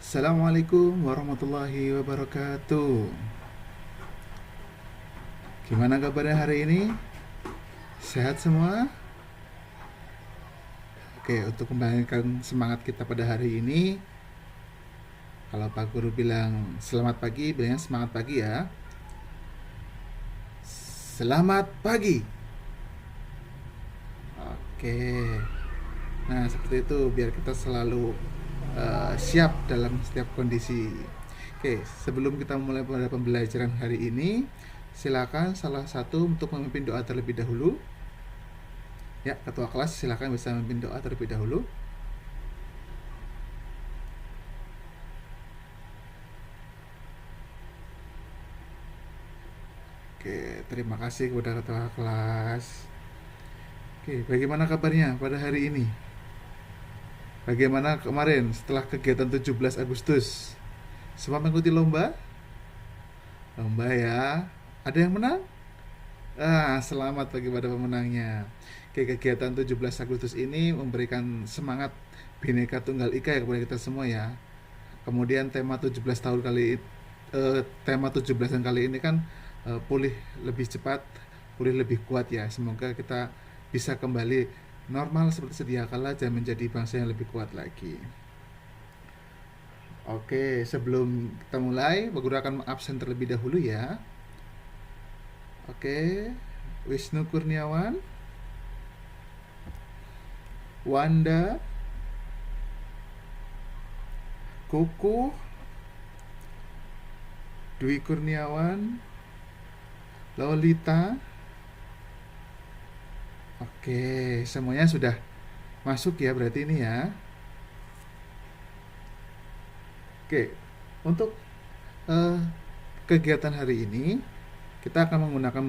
Assalamualaikum warahmatullahi wabarakatuh. Gimana kabarnya hari ini? Sehat semua? Oke, untuk kembalikan semangat kita pada hari ini, kalau Pak Guru bilang selamat pagi, bilangnya semangat pagi ya. Selamat pagi. Oke. Nah, seperti itu biar kita selalu siap dalam setiap kondisi. Oke, sebelum kita mulai pada pembelajaran hari ini, silakan salah satu untuk memimpin doa terlebih dahulu. Ya, ketua kelas silakan bisa memimpin doa terlebih dahulu. Oke, terima kasih kepada ketua kelas. Oke, bagaimana kabarnya pada hari ini? Bagaimana kemarin setelah kegiatan 17 Agustus? Semua mengikuti lomba? Lomba ya. Ada yang menang? Selamat bagi pada pemenangnya. Oke, kegiatan 17 Agustus ini memberikan semangat Bhinneka Tunggal Ika ya kepada kita semua ya. Kemudian tema 17 tahun kali tema 17-an kali ini kan pulih lebih cepat, pulih lebih kuat ya. Semoga kita bisa kembali normal seperti sedia kala dan menjadi bangsa yang lebih kuat lagi. Oke, sebelum kita mulai, Bu Guru akan absen terlebih dahulu ya. Oke, Wisnu Kurniawan, Wanda, Kuku, Dwi Kurniawan, Lolita. Oke, semuanya sudah masuk ya berarti ini ya. Oke, untuk eh, kegiatan hari ini kita akan menggunakan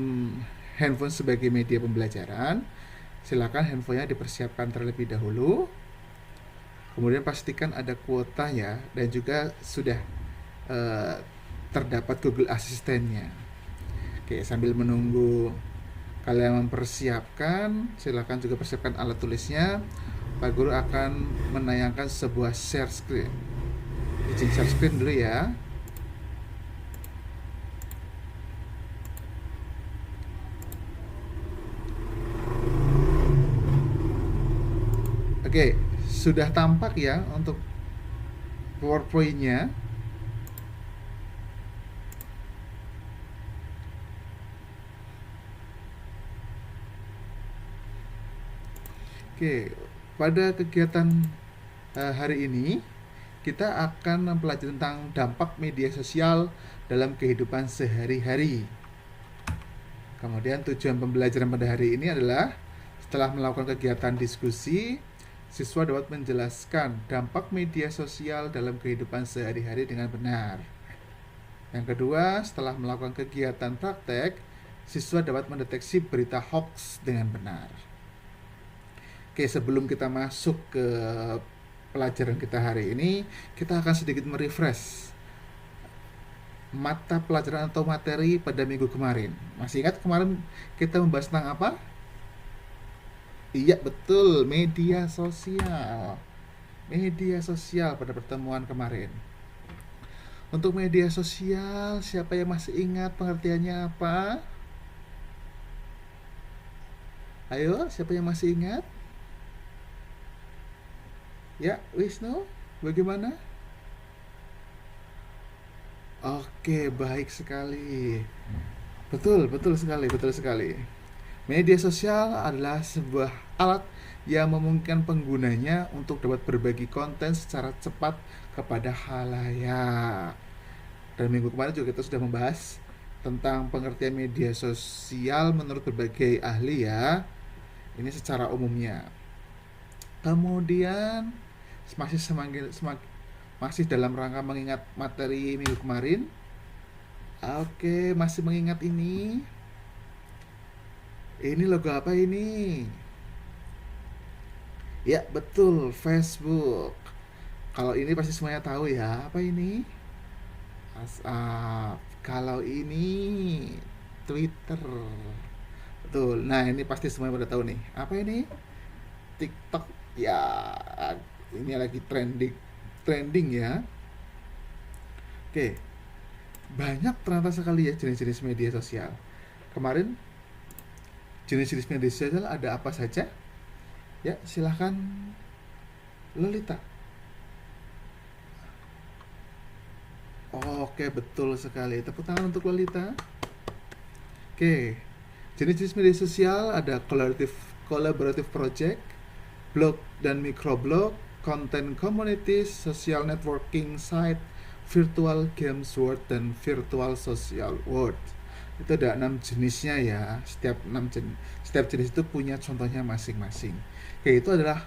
handphone sebagai media pembelajaran. Silakan handphonenya dipersiapkan terlebih dahulu. Kemudian pastikan ada kuota ya dan juga sudah eh, terdapat Google Asistennya. Oke, sambil menunggu kalian mempersiapkan, silakan juga persiapkan alat tulisnya. Pak Guru akan menayangkan sebuah share screen. Izin share screen dulu ya. Oke, sudah tampak ya untuk PowerPoint-nya. Oke, pada kegiatan hari ini kita akan mempelajari tentang dampak media sosial dalam kehidupan sehari-hari. Kemudian tujuan pembelajaran pada hari ini adalah setelah melakukan kegiatan diskusi, siswa dapat menjelaskan dampak media sosial dalam kehidupan sehari-hari dengan benar. Yang kedua, setelah melakukan kegiatan praktek, siswa dapat mendeteksi berita hoax dengan benar. Oke, sebelum kita masuk ke pelajaran kita hari ini, kita akan sedikit merefresh mata pelajaran atau materi pada minggu kemarin. Masih ingat kemarin kita membahas tentang apa? Iya, betul, media sosial. Media sosial pada pertemuan kemarin. Untuk media sosial, siapa yang masih ingat pengertiannya apa? Ayo, siapa yang masih ingat? Ya, Wisnu, bagaimana? Oke, baik sekali. Betul, betul sekali, betul sekali. Media sosial adalah sebuah alat yang memungkinkan penggunanya untuk dapat berbagi konten secara cepat kepada khalayak. Dan minggu kemarin juga kita sudah membahas tentang pengertian media sosial menurut berbagai ahli ya. Ini secara umumnya. Kemudian masih dalam rangka mengingat materi minggu kemarin. Oke, masih mengingat ini. Ini logo apa ini? Ya, betul, Facebook. Kalau ini pasti semuanya tahu ya. Apa ini? WhatsApp. Kalau ini Twitter. Betul. Nah, ini pasti semuanya pada tahu nih. Apa ini? TikTok. Ya, ini lagi trending ya. Oke, banyak ternyata sekali ya jenis-jenis media sosial. Kemarin jenis-jenis media sosial ada apa saja? Ya, silahkan Lolita. Oke, betul sekali. Tepuk tangan untuk Lolita. Oke, jenis-jenis media sosial ada collaborative project, blog dan microblog, content communities, social networking site, virtual games world, dan virtual social world. Itu ada 6 jenisnya ya. Setiap jenis itu punya contohnya masing-masing. Oke, itu adalah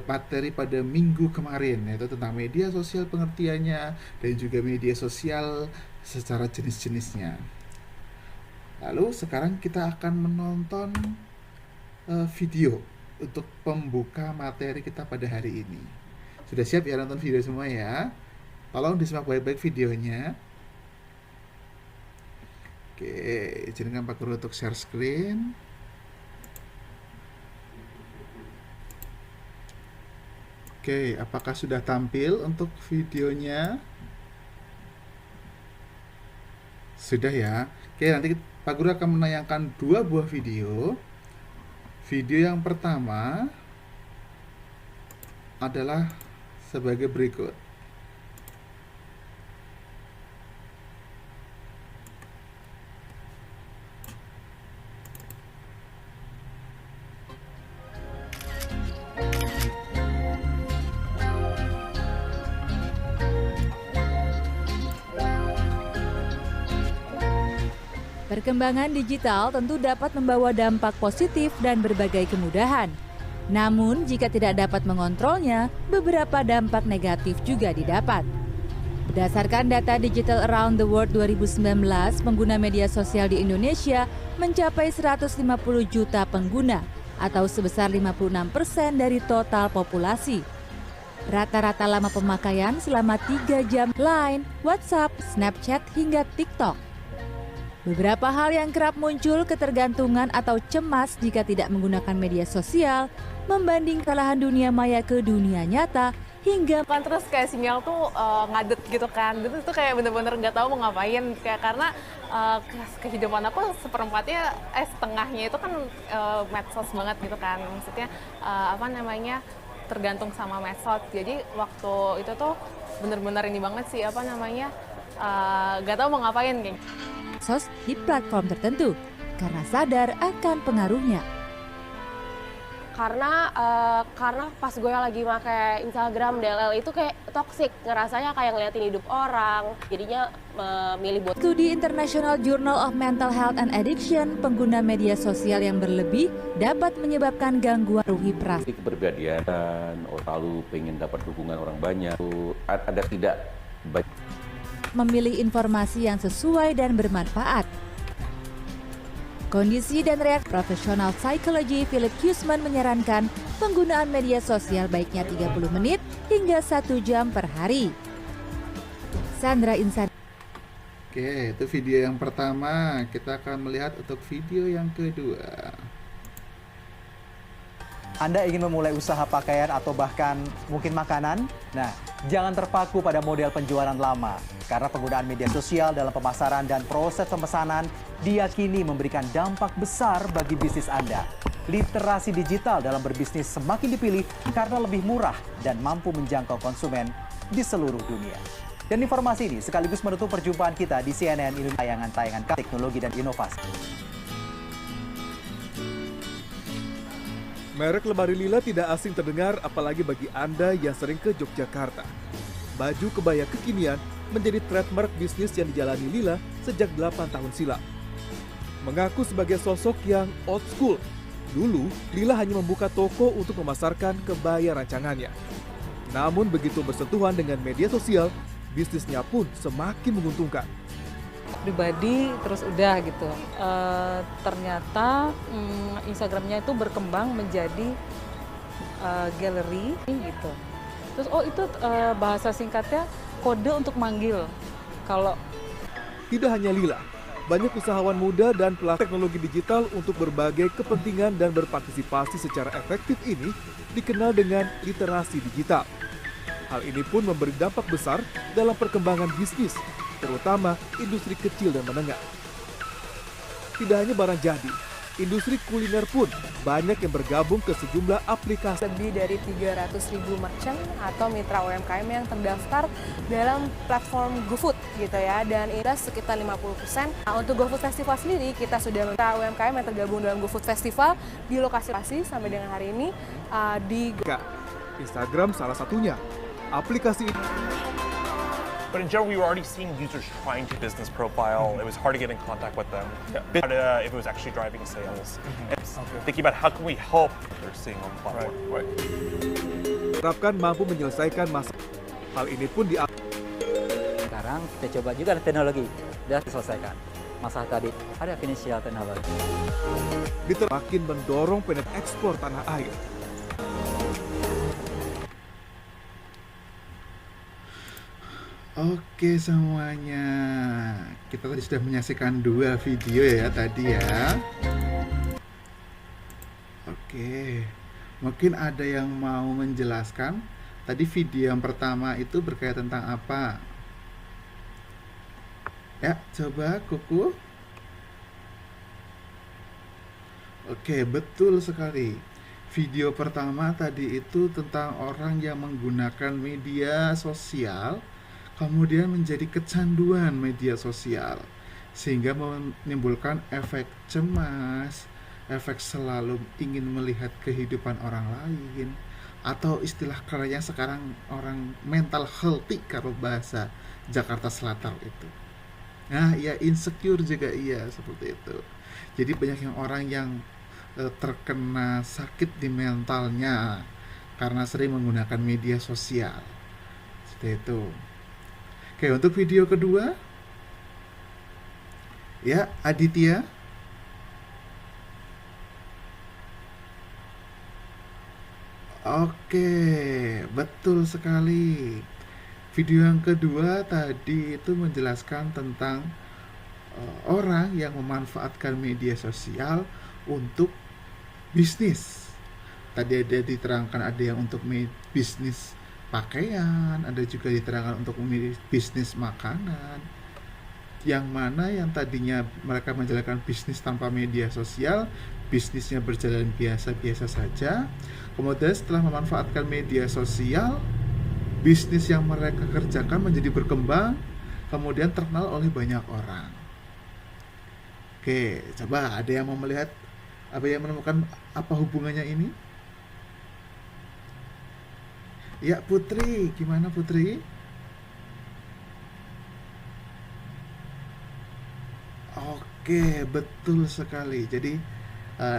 materi pada minggu kemarin, yaitu tentang media sosial pengertiannya dan juga media sosial secara jenis-jenisnya. Lalu sekarang kita akan menonton video untuk pembuka materi kita pada hari ini. Sudah siap ya nonton video semua ya? Tolong disimak baik-baik videonya. Oke, izinkan Pak Guru untuk share screen. Oke, apakah sudah tampil untuk videonya? Sudah ya. Oke, nanti Pak Guru akan menayangkan 2 buah video. Video yang pertama adalah sebagai berikut. Perkembangan digital tentu dapat membawa dampak positif dan berbagai kemudahan. Namun, jika tidak dapat mengontrolnya, beberapa dampak negatif juga didapat. Berdasarkan data Digital Around the World 2019, pengguna media sosial di Indonesia mencapai 150 juta pengguna atau sebesar 56% dari total populasi. Rata-rata lama pemakaian selama 3 jam Line, WhatsApp, Snapchat, hingga TikTok. Beberapa hal yang kerap muncul ketergantungan atau cemas jika tidak menggunakan media sosial, membanding kalahan dunia maya ke dunia nyata, hingga kan terus kayak sinyal tuh ngadet gitu kan, itu kayak bener-bener nggak tahu mau ngapain, kayak karena kehidupan aku seperempatnya setengahnya itu kan medsos banget gitu kan, maksudnya tergantung sama medsos. Jadi waktu itu tuh bener-bener ini banget sih nggak tahu mau ngapain kayak. Di platform tertentu karena sadar akan pengaruhnya. Karena pas gue lagi pakai Instagram DLL itu kayak toksik, ngerasanya kayak ngeliatin hidup orang, jadinya memilih buat. Studi International Journal of Mental Health and Addiction, pengguna media sosial yang berlebih dapat menyebabkan gangguan ruhi perasaan. Kepribadian, selalu pengen dapat dukungan orang banyak, ada tidak baik. Memilih informasi yang sesuai dan bermanfaat. Kondisi dan reaksi profesional psikologi Philip Huseman menyarankan penggunaan media sosial baiknya 30 menit hingga 1 jam per hari. Sandra Insan. Oke, itu video yang pertama. Kita akan melihat untuk video yang kedua. Anda ingin memulai usaha pakaian atau bahkan mungkin makanan? Nah, jangan terpaku pada model penjualan lama. Karena penggunaan media sosial dalam pemasaran dan proses pemesanan diyakini memberikan dampak besar bagi bisnis Anda. Literasi digital dalam berbisnis semakin dipilih karena lebih murah dan mampu menjangkau konsumen di seluruh dunia. Dan informasi ini sekaligus menutup perjumpaan kita di CNN Indonesia, tayangan-tayangan teknologi dan inovasi. Merek lemari Lila tidak asing terdengar apalagi bagi Anda yang sering ke Yogyakarta. Baju kebaya kekinian menjadi trademark bisnis yang dijalani Lila sejak 8 tahun silam. Mengaku sebagai sosok yang old school, dulu Lila hanya membuka toko untuk memasarkan kebaya rancangannya. Namun begitu bersentuhan dengan media sosial, bisnisnya pun semakin menguntungkan. Pribadi terus udah gitu, ternyata Instagramnya itu berkembang menjadi galeri gitu. Terus itu bahasa singkatnya kode untuk manggil. Kalau tidak hanya Lila, banyak usahawan muda dan pelaku teknologi digital untuk berbagai kepentingan dan berpartisipasi secara efektif ini dikenal dengan literasi digital. Hal ini pun memberi dampak besar dalam perkembangan bisnis, terutama industri kecil dan menengah. Tidak hanya barang jadi, industri kuliner pun banyak yang bergabung ke sejumlah aplikasi. Lebih dari 300.000 merchant atau mitra UMKM yang terdaftar dalam platform GoFood gitu ya, dan ini sekitar 50%. Nah, untuk GoFood Festival sendiri, kita sudah mitra UMKM yang tergabung dalam GoFood Festival di lokasi sampai dengan hari ini di Instagram salah satunya. Aplikasi ini But in general, we were already seeing users trying to business profile. It was hard to get in contact with them. If it was actually driving sales. Thinking about how can we help they're seeing on the platform. diharapkan mampu menyelesaikan masalah. Hal ini pun Sekarang kita coba juga teknologi, sudah diselesaikan. Masalah tadi ada finansial teknologi. Makin mendorong penetrasi ekspor tanah air. Oke semuanya, kita tadi sudah menyaksikan 2 video ya tadi ya. Oke, mungkin ada yang mau menjelaskan tadi video yang pertama itu berkaitan tentang apa? Ya, coba Kuku. Oke, betul sekali. Video pertama tadi itu tentang orang yang menggunakan media sosial kemudian menjadi kecanduan media sosial sehingga menimbulkan efek cemas, efek selalu ingin melihat kehidupan orang lain, atau istilah kerennya sekarang orang mental healthy kalau bahasa Jakarta Selatan itu. Nah, ya insecure juga iya seperti itu. Jadi banyak yang orang yang terkena sakit di mentalnya karena sering menggunakan media sosial. Seperti itu. Oke, untuk video kedua, ya Aditya. Oke, betul sekali. Video yang kedua tadi itu menjelaskan tentang orang yang memanfaatkan media sosial untuk bisnis. Tadi ada diterangkan ada yang untuk bisnis pakaian, ada juga diterangkan untuk bisnis makanan. Yang mana yang tadinya mereka menjalankan bisnis tanpa media sosial, bisnisnya berjalan biasa-biasa saja. Kemudian setelah memanfaatkan media sosial, bisnis yang mereka kerjakan menjadi berkembang, kemudian terkenal oleh banyak orang. Oke, coba ada yang mau melihat, apa yang menemukan apa hubungannya ini? Ya Putri, gimana Putri? Oke, betul sekali. Jadi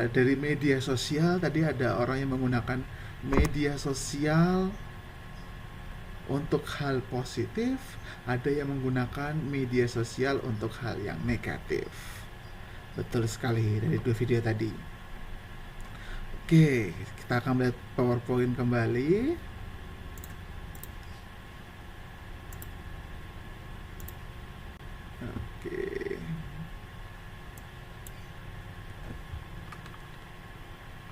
dari media sosial tadi ada orang yang menggunakan media sosial untuk hal positif, ada yang menggunakan media sosial untuk hal yang negatif. Betul sekali dari 2 video tadi. Oke, kita akan melihat PowerPoint kembali. Oke.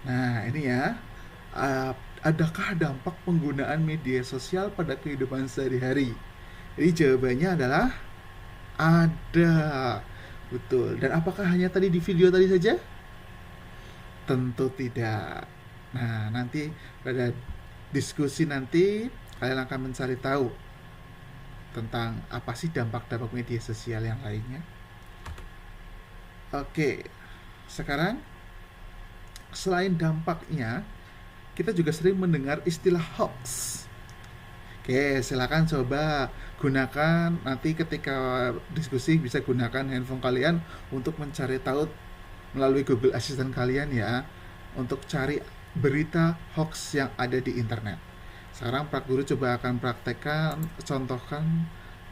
Nah, ini ya. Adakah dampak penggunaan media sosial pada kehidupan sehari-hari? Jadi jawabannya adalah ada. Betul. Dan apakah hanya tadi di video tadi saja? Tentu tidak. Nah, nanti pada diskusi nanti kalian akan mencari tahu tentang apa sih dampak-dampak media sosial yang lainnya. Oke, sekarang selain dampaknya, kita juga sering mendengar istilah hoax. Oke, silakan coba gunakan nanti ketika diskusi, bisa gunakan handphone kalian untuk mencari tahu melalui Google Assistant kalian ya, untuk cari berita hoax yang ada di internet. Sekarang Pak Guru coba akan praktekkan, contohkan,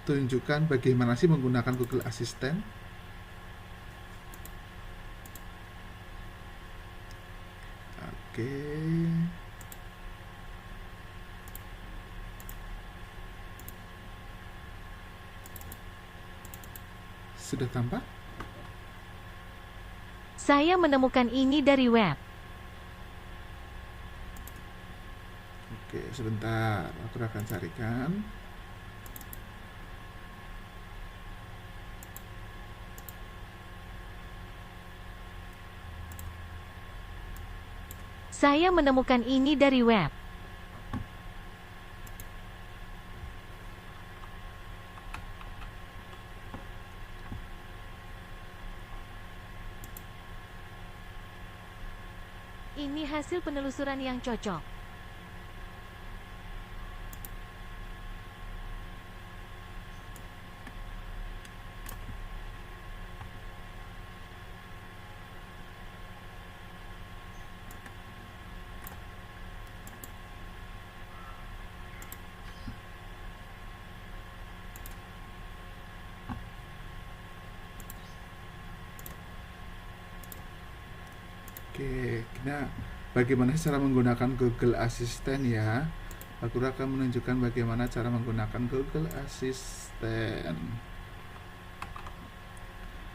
tunjukkan bagaimana sih menggunakan Google Assistant. Oke. Sudah tampak? Saya menemukan ini dari web. Oke, sebentar, aku akan carikan. Saya menemukan ini dari web. Ini hasil penelusuran yang cocok. Oke, nah bagaimana cara menggunakan Google Assistant ya? Aku akan menunjukkan bagaimana cara menggunakan Google Assistant.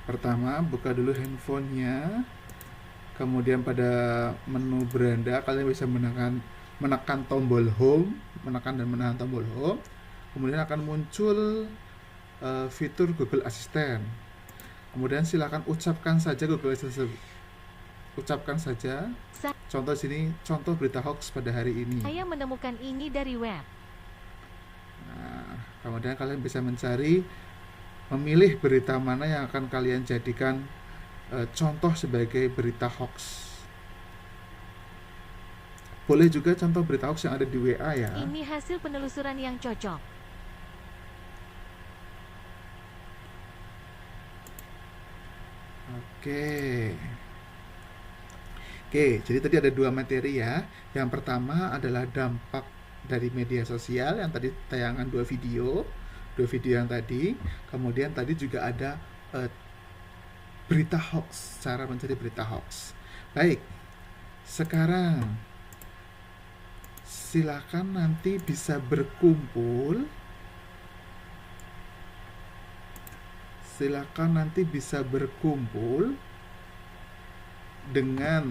Pertama, buka dulu handphonenya. Kemudian pada menu beranda kalian bisa menekan tombol home, menekan dan menahan tombol home. Kemudian akan muncul fitur Google Assistant. Kemudian silakan ucapkan saja Google Assistant. Ucapkan saja. Contoh sini, contoh berita hoax pada hari ini. Saya menemukan ini dari web. Nah, kemudian kalian bisa mencari, memilih berita mana yang akan kalian jadikan contoh sebagai berita hoax. Boleh juga contoh berita hoax yang ada di WA ya. Ini hasil penelusuran yang cocok. Oke, jadi tadi ada dua materi ya. Yang pertama adalah dampak dari media sosial, yang tadi tayangan dua video yang tadi. Kemudian tadi juga ada berita hoax, cara mencari berita hoax. Baik, sekarang silakan nanti bisa berkumpul. Silakan nanti bisa berkumpul dengan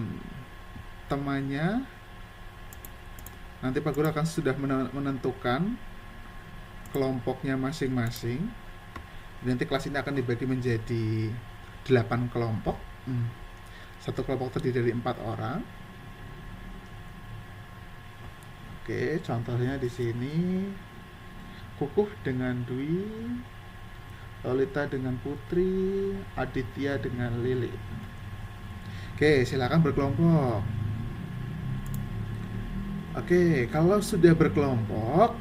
temannya. Nanti Pak Guru akan sudah menentukan kelompoknya masing-masing. Nanti kelas ini akan dibagi menjadi 8 kelompok. Satu kelompok terdiri dari 4 orang. Oke, contohnya di sini Kukuh dengan Dwi, Lolita dengan Putri, Aditya dengan Lili. Oke, silakan berkelompok. Oke, kalau sudah berkelompok,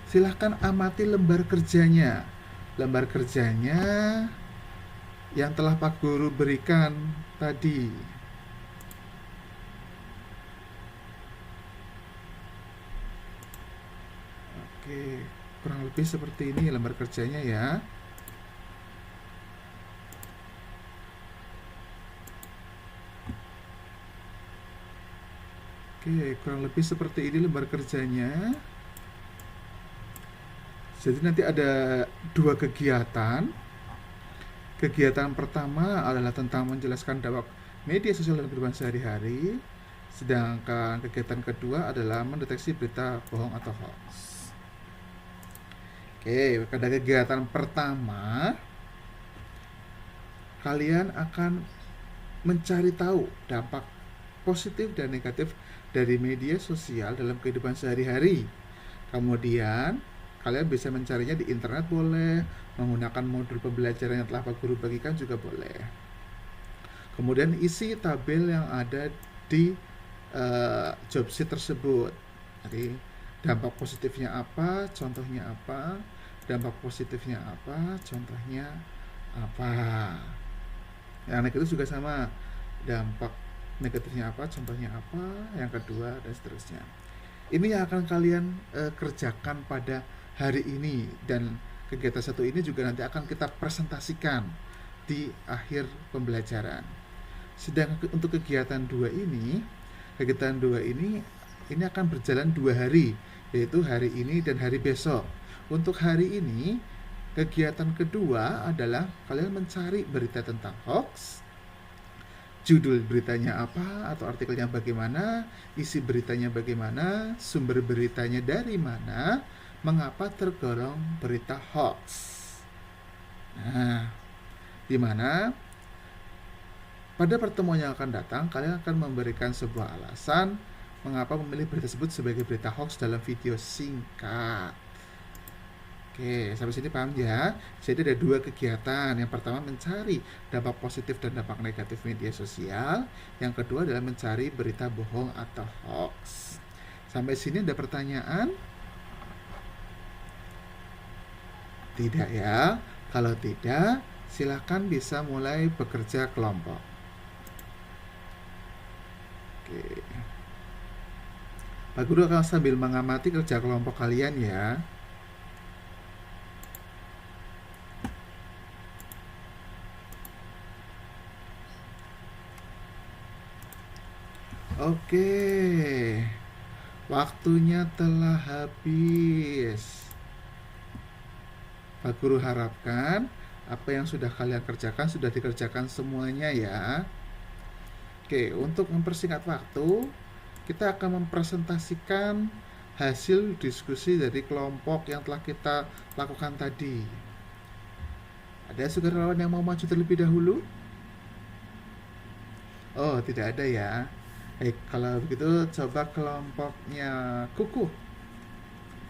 silakan amati lembar kerjanya. Lembar kerjanya yang telah Pak Guru berikan tadi. Oke, kurang lebih seperti ini lembar kerjanya ya. Oke, kurang lebih seperti ini lembar kerjanya. Jadi nanti ada 2 kegiatan. Kegiatan pertama adalah tentang menjelaskan dampak media sosial dalam kehidupan sehari-hari. Sedangkan kegiatan kedua adalah mendeteksi berita bohong atau hoax. Oke, pada kegiatan pertama kalian akan mencari tahu dampak positif dan negatif dari media sosial dalam kehidupan sehari-hari. Kemudian kalian bisa mencarinya di internet boleh, menggunakan modul pembelajaran yang telah Pak Guru bagikan juga boleh. Kemudian isi tabel yang ada di job sheet tersebut. Jadi dampak positifnya apa, contohnya apa, dampak positifnya apa, contohnya apa. Yang negatif juga sama, dampak negatifnya apa, contohnya apa, yang kedua, dan seterusnya. Ini yang akan kalian kerjakan pada hari ini, dan kegiatan satu ini juga nanti akan kita presentasikan di akhir pembelajaran. Sedang untuk kegiatan 2 ini akan berjalan 2 hari, yaitu hari ini dan hari besok. Untuk hari ini, kegiatan kedua adalah kalian mencari berita tentang hoax. judul beritanya apa atau artikelnya bagaimana, isi beritanya bagaimana, sumber beritanya dari mana, mengapa tergolong berita hoax. Nah, di mana pada pertemuan yang akan datang kalian akan memberikan sebuah alasan mengapa memilih berita tersebut sebagai berita hoax dalam video singkat. Oke, sampai sini paham ya? Jadi ada dua kegiatan. Yang pertama mencari dampak positif dan dampak negatif media sosial. Yang kedua adalah mencari berita bohong atau hoax. Sampai sini ada pertanyaan? Tidak ya? Kalau tidak, silakan bisa mulai bekerja kelompok. Oke. Pak Guru akan sambil mengamati kerja kelompok kalian ya. Oke, waktunya telah habis. Pak Guru harapkan apa yang sudah kalian kerjakan sudah dikerjakan semuanya ya. Oke, untuk mempersingkat waktu, kita akan mempresentasikan hasil diskusi dari kelompok yang telah kita lakukan tadi. Ada sukarelawan yang mau maju terlebih dahulu? Oh, tidak ada ya. Baik, kalau begitu coba kelompoknya Kuku.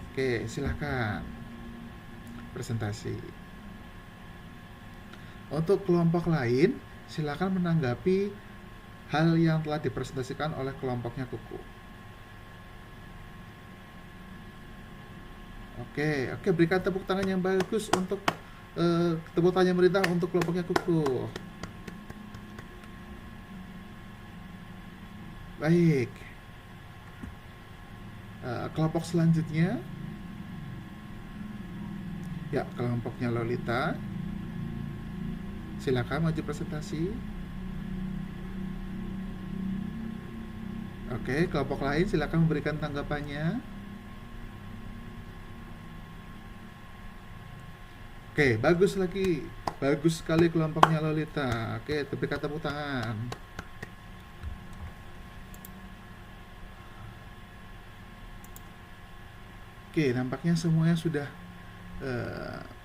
Oke, silakan presentasi. Untuk kelompok lain, silakan menanggapi hal yang telah dipresentasikan oleh kelompoknya Kuku. Oke, berikan tepuk tangan yang bagus untuk tepuk tangan yang meriah untuk kelompoknya Kuku. Baik, kelompok selanjutnya, ya kelompoknya Lolita. Silakan maju presentasi. Oke, kelompok lain silakan memberikan tanggapannya. Oke, bagus lagi, bagus sekali kelompoknya Lolita. Oke, berikan tepuk tangan. Oke, nampaknya semuanya sudah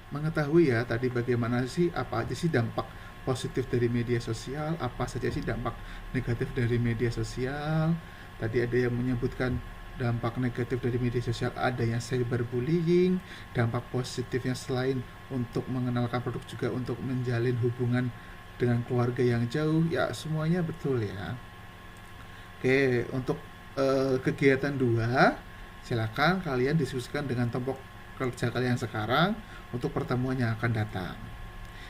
mengetahui ya tadi bagaimana sih, apa aja sih dampak positif dari media sosial, apa saja sih dampak negatif dari media sosial. Tadi ada yang menyebutkan dampak negatif dari media sosial, ada yang cyberbullying, dampak positifnya selain untuk mengenalkan produk juga untuk menjalin hubungan dengan keluarga yang jauh, ya semuanya betul ya. Oke, untuk kegiatan 2, silakan kalian diskusikan dengan kelompok kerja kalian sekarang untuk pertemuan yang akan datang.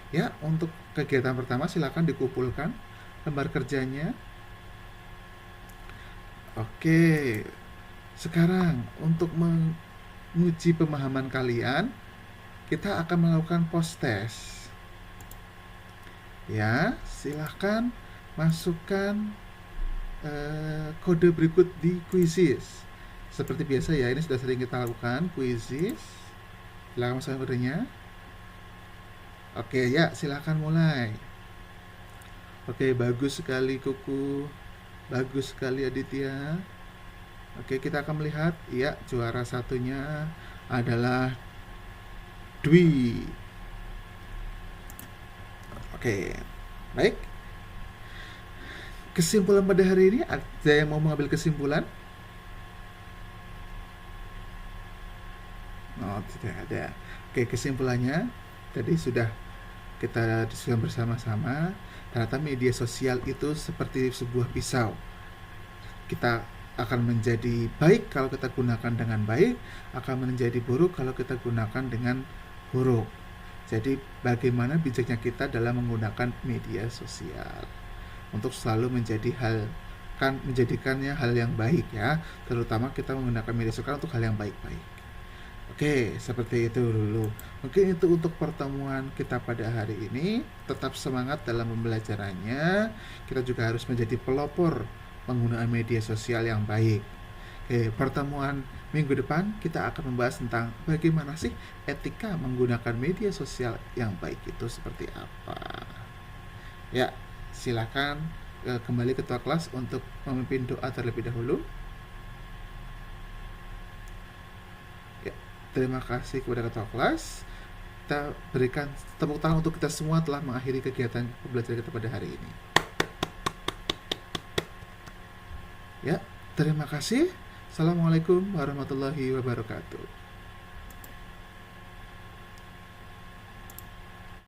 Ya, untuk kegiatan pertama silakan dikumpulkan lembar kerjanya. Oke, sekarang untuk menguji pemahaman kalian, kita akan melakukan post test. Ya, silakan masukkan kode berikut di Quizizz. Seperti biasa ya, ini sudah sering kita lakukan Quizizz. Silakan masukkan kodenya. Oke ya, silakan mulai. Oke, bagus sekali Kuku, bagus sekali Aditya. Oke, kita akan melihat ya, juara satunya adalah Dwi. Oke, baik. Kesimpulan pada hari ini, ada yang mau mengambil kesimpulan? Oh, tidak ada. Oke, kesimpulannya tadi sudah kita diskusikan bersama-sama. Ternyata media sosial itu seperti sebuah pisau. Kita akan menjadi baik kalau kita gunakan dengan baik, akan menjadi buruk kalau kita gunakan dengan buruk. Jadi bagaimana bijaknya kita dalam menggunakan media sosial untuk selalu menjadikannya hal yang baik ya, terutama kita menggunakan media sosial untuk hal yang baik-baik. Oke, seperti itu dulu. Mungkin itu untuk pertemuan kita pada hari ini. Tetap semangat dalam pembelajarannya. Kita juga harus menjadi pelopor penggunaan media sosial yang baik. Oke, pertemuan minggu depan kita akan membahas tentang bagaimana sih etika menggunakan media sosial yang baik itu seperti apa. Ya, silakan kembali ketua kelas untuk memimpin doa terlebih dahulu. Ya, terima kasih kepada ketua kelas. Kita berikan tepuk tangan untuk kita semua telah mengakhiri kegiatan pembelajaran kita pada hari ini. Ya, terima kasih. Assalamualaikum warahmatullahi wabarakatuh.